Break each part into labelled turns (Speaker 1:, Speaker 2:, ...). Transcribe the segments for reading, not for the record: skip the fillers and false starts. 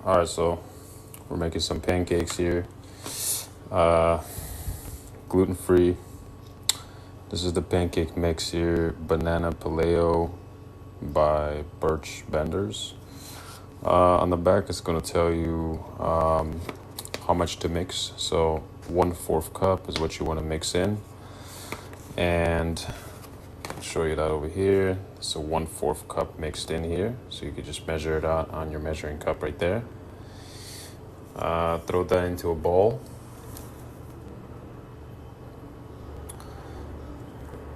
Speaker 1: Alright, so we're making some pancakes here. Gluten-free. This is the pancake mix here. Banana Paleo by Birch Benders. On the back, it's going to tell you how much to mix. So 1/4 cup is what you want to mix in. And I'll show you that over here. It's a 1/4 cup mixed in here. So you could just measure it out on your measuring cup right there. Throw that into a bowl.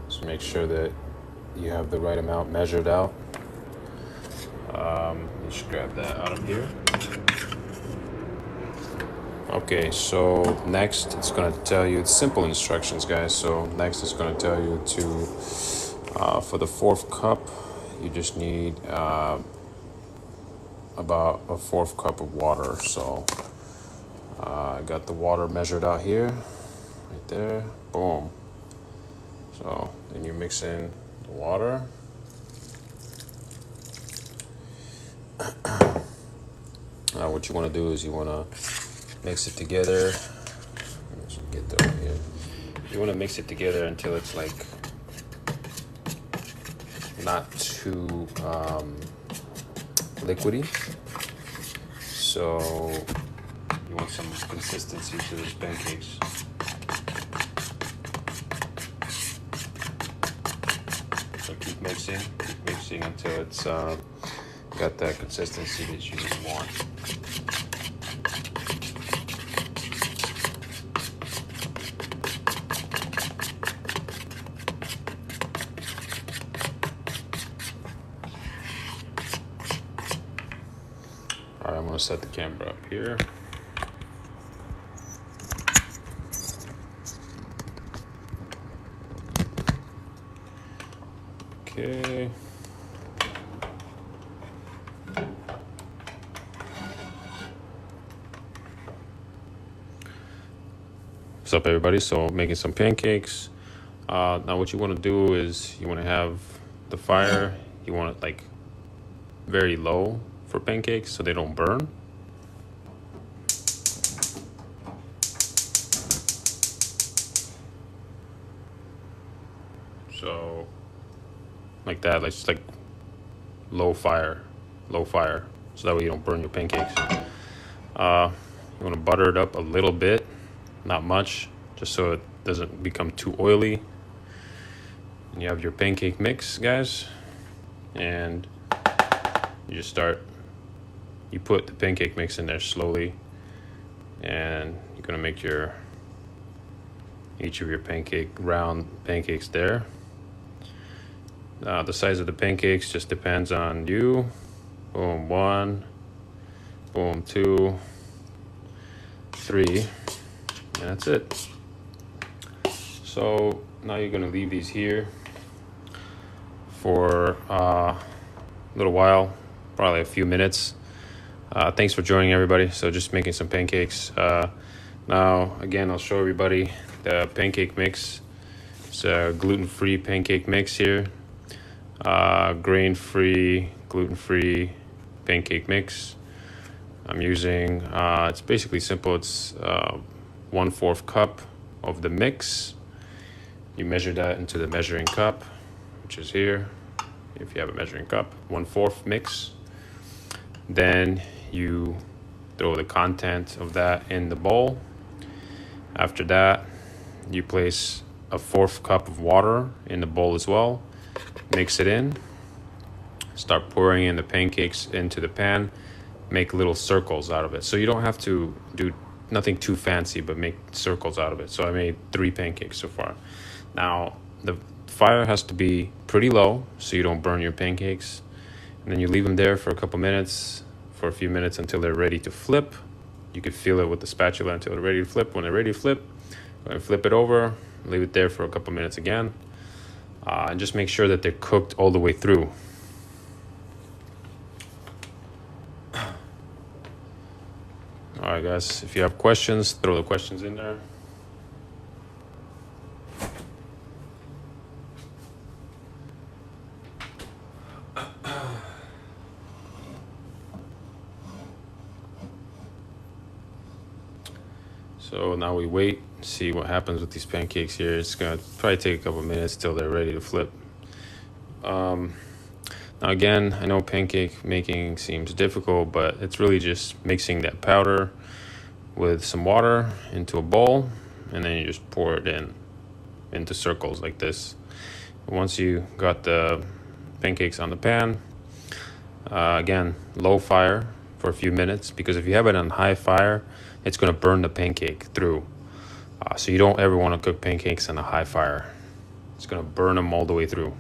Speaker 1: Just make sure that you have the right amount measured out. Just grab that out of here. Okay, so next it's going to tell you, it's simple instructions, guys. So next it's going to tell you to, for the 4th cup, you just need about a 4th cup of water. So I got the water measured out here, right there, boom. So then you mix in the water. What you want to do is you want to mix it together. Let's get that over here. You want to mix it together until it's like not too liquidy. So you want some consistency to these pancakes. So keep mixing until it's got that consistency that you want. All right, I'm gonna set the camera up here. Okay. What's up, everybody? So making some pancakes. Now what you want to do is you want to have the fire, you want it like very low for pancakes so they don't burn. So like that, like just like low fire, so that way you don't burn your pancakes. You want to butter it up a little bit, not much, just so it doesn't become too oily. And you have your pancake mix, guys, and you just you put the pancake mix in there slowly, and you're gonna make each of your round pancakes there. The size of the pancakes just depends on you. Boom, 1, boom, 2, 3, and that's it. So now you're gonna leave these here for a little while, probably a few minutes. Thanks for joining, everybody. So just making some pancakes. Now, again, I'll show everybody the pancake mix. It's a gluten-free pancake mix here. Grain-free, gluten-free pancake mix. I'm using, it's basically simple. It's 1/4 cup of the mix. You measure that into the measuring cup, which is here. If you have a measuring cup, 1/4 mix. Then you throw the content of that in the bowl. After that, you place a 1/4 cup of water in the bowl as well. Mix it in. Start pouring in the pancakes into the pan. Make little circles out of it. So you don't have to do nothing too fancy, but make circles out of it. So I made 3 pancakes so far. Now, the fire has to be pretty low so you don't burn your pancakes. And then you leave them there for a few minutes until they're ready to flip. You can feel it with the spatula until they're ready to flip. When they're ready to flip, go ahead and flip it over, leave it there for a couple minutes again. And just make sure that they're cooked all the way through. All right, guys, if you have questions, throw the questions in there. So now we wait, see what happens with these pancakes here. It's gonna probably take a couple minutes till they're ready to flip. Now again, I know pancake making seems difficult, but it's really just mixing that powder with some water into a bowl, and then you just pour it into circles like this. Once you got the pancakes on the pan, again, low fire for a few minutes, because if you have it on high fire, it's going to burn the pancake through. So you don't ever want to cook pancakes on a high fire. It's going to burn them all the way through.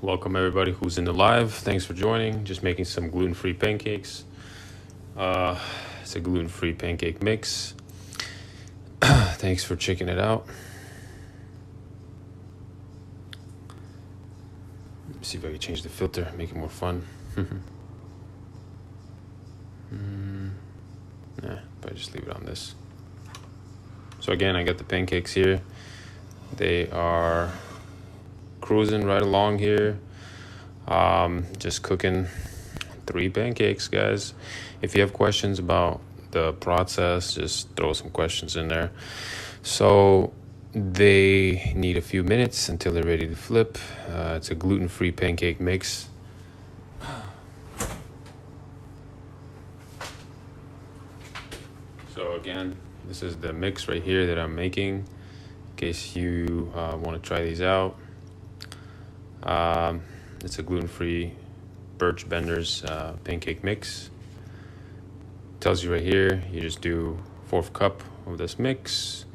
Speaker 1: Welcome everybody who's in the live. Thanks for joining. Just making some gluten-free pancakes. It's a gluten-free pancake mix. Thanks for checking it out. Let me see if I can change the filter, make it more fun. But just leave it on this. So again, I got the pancakes here. They are cruising right along here. Just cooking 3 pancakes, guys. If you have questions about the process, just throw some questions in there. So they need a few minutes until they're ready to flip. It's a gluten-free pancake mix. So again, this is the mix right here that I'm making, in case you want to try these out. It's a gluten-free Birch Bender's pancake mix. Tells you right here, you just do 1/4 cup of this mix,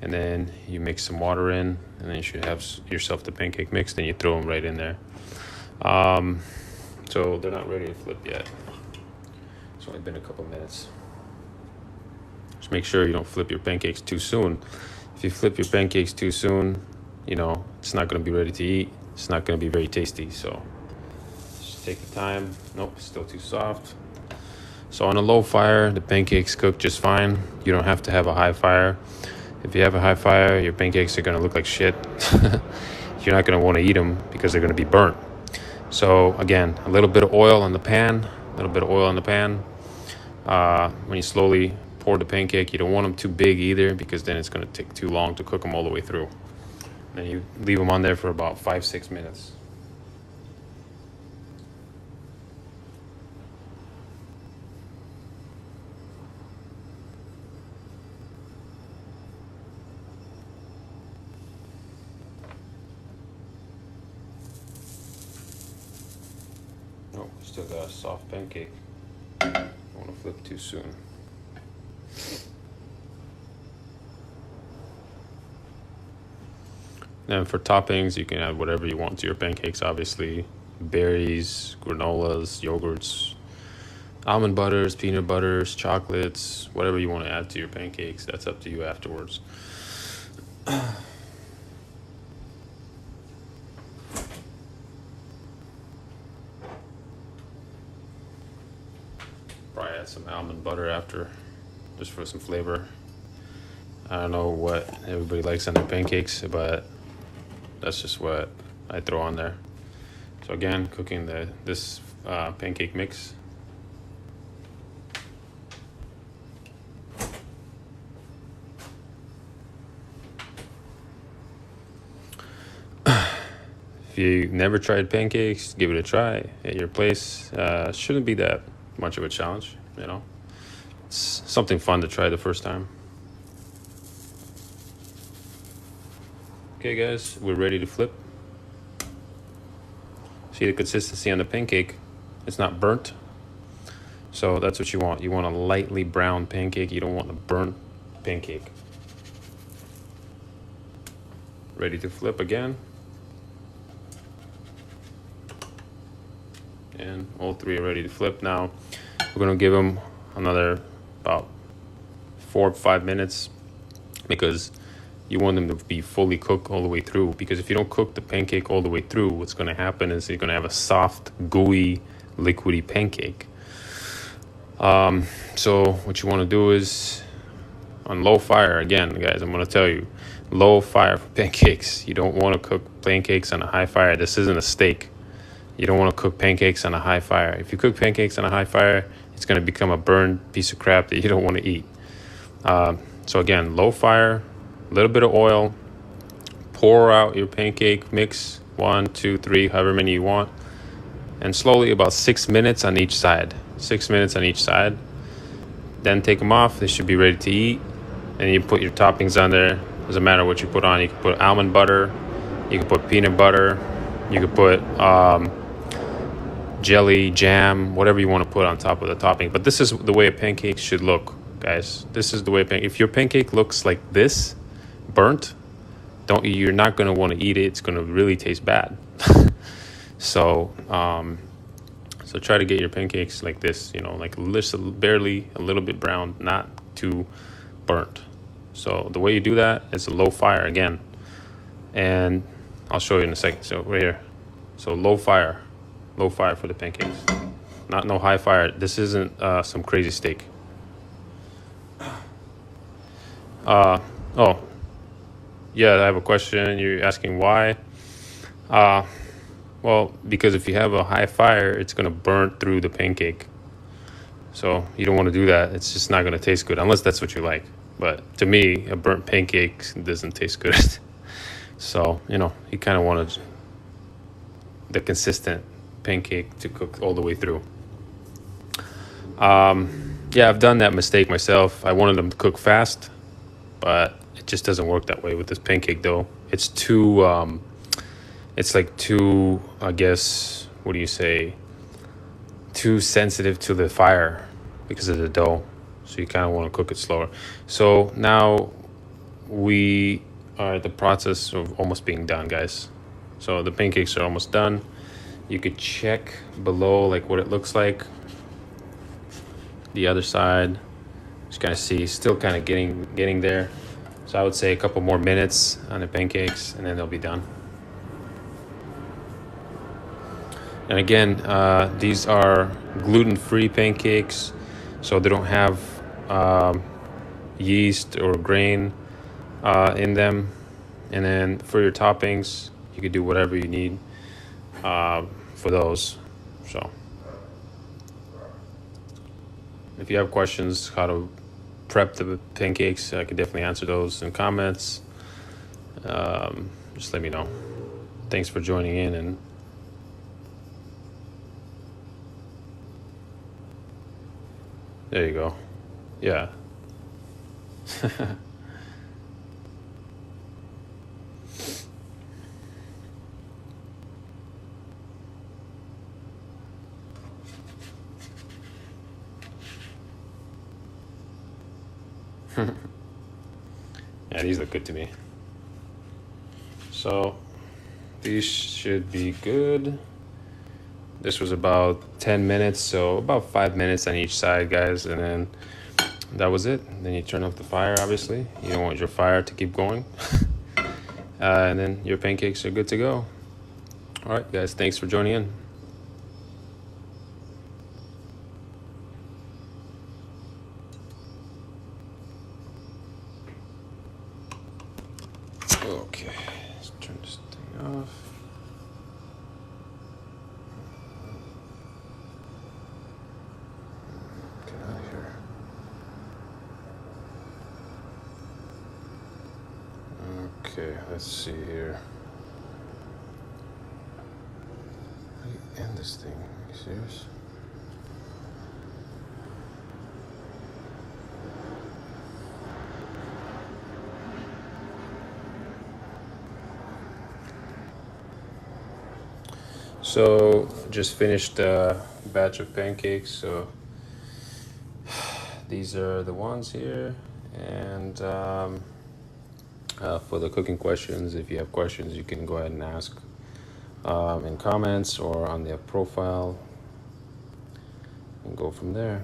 Speaker 1: and then you mix some water in, and then you should have yourself the pancake mix. Then you throw them right in there. So they're not ready to flip yet. It's only been a couple minutes. Just make sure you don't flip your pancakes too soon. If you flip your pancakes too soon, it's not going to be ready to eat. It's not going to be very tasty. So just take the time. Nope, still too soft. So on a low fire, the pancakes cook just fine. You don't have to have a high fire. If you have a high fire, your pancakes are going to look like shit. You're not going to want to eat them because they're going to be burnt. So again, a little bit of oil on the pan. When you slowly pour the pancake, you don't want them too big either, because then it's going to take too long to cook them all the way through. Then you leave them on there for about 5-6 minutes. Oh, still got a soft pancake. Don't want to flip too soon. And for toppings, you can add whatever you want to your pancakes, obviously. Berries, granolas, yogurts, almond butters, peanut butters, chocolates, whatever you want to add to your pancakes. That's up to you afterwards. Probably add some almond butter after, just for some flavor. I don't know what everybody likes on their pancakes, but that's just what I throw on there. So again, cooking this pancake mix. If you never tried pancakes, give it a try at your place. Shouldn't be that much of a challenge, It's something fun to try the first time. Okay guys, we're ready to flip. See the consistency on the pancake? It's not burnt. So that's what you want. You want a lightly brown pancake. You don't want a burnt pancake. Ready to flip again. And all 3 are ready to flip now. We're gonna give them another about 4 or 5 minutes, because you want them to be fully cooked all the way through, because if you don't cook the pancake all the way through, what's going to happen is you're going to have a soft, gooey, liquidy pancake. So what you want to do is on low fire, again, guys, I'm going to tell you, low fire for pancakes. You don't want to cook pancakes on a high fire. This isn't a steak. You don't want to cook pancakes on a high fire. If you cook pancakes on a high fire, it's going to become a burned piece of crap that you don't want to eat. So again, low fire, a little bit of oil, pour out your pancake mix, 1, 2, 3, however many you want, and slowly, about 6 minutes on each side. 6 minutes on each side. Then take them off. They should be ready to eat. And you put your toppings on there. Doesn't matter what you put on. You can put almond butter. You can put peanut butter. You can put jelly, jam, whatever you want to put on top of the topping. But this is the way a pancake should look, guys. This is the way if your pancake looks like this, burnt, you're not going to want to eat it. It's going to really taste bad. So try to get your pancakes like this, like barely a little bit brown, not too burnt. So the way you do that is a low fire again, and I'll show you in a second. So right here, so low fire for the pancakes, not no high fire. This isn't some crazy steak. Oh, yeah, I have a question. You're asking why? Well, because if you have a high fire, it's going to burn through the pancake. So you don't want to do that. It's just not going to taste good unless that's what you like. But to me, a burnt pancake doesn't taste good. So, you kind of want the consistent pancake to cook all the way through. Yeah, I've done that mistake myself. I wanted them to cook fast, but it just doesn't work that way with this pancake dough. It's too, I guess, what do you say? Too sensitive to the fire because of the dough. So you kind of want to cook it slower. So now we are at the process of almost being done, guys. So the pancakes are almost done. You could check below like what it looks like. The other side, just kind of see, still kind of getting there. So I would say a couple more minutes on the pancakes and then they'll be done. And again, these are gluten-free pancakes, so they don't have yeast or grain in them. And then for your toppings, you could do whatever you need for those. So if you have questions how to prep the pancakes, I could definitely answer those in comments. Just let me know. Thanks for joining in, and there you go. Yeah. Yeah, these look good to me. So these should be good. This was about 10 minutes, so about 5 minutes on each side, guys, and then that was it. Then you turn off the fire, obviously. You don't want your fire to keep going. And then your pancakes are good to go. All right, guys, thanks for joining in. Okay, let's turn this thing off. Get out of here. Okay, let's see here. How do you end this thing? Are you serious? So just finished a batch of pancakes. So these are the ones here. And for the cooking questions, if you have questions, you can go ahead and ask in comments or on their profile and go from there.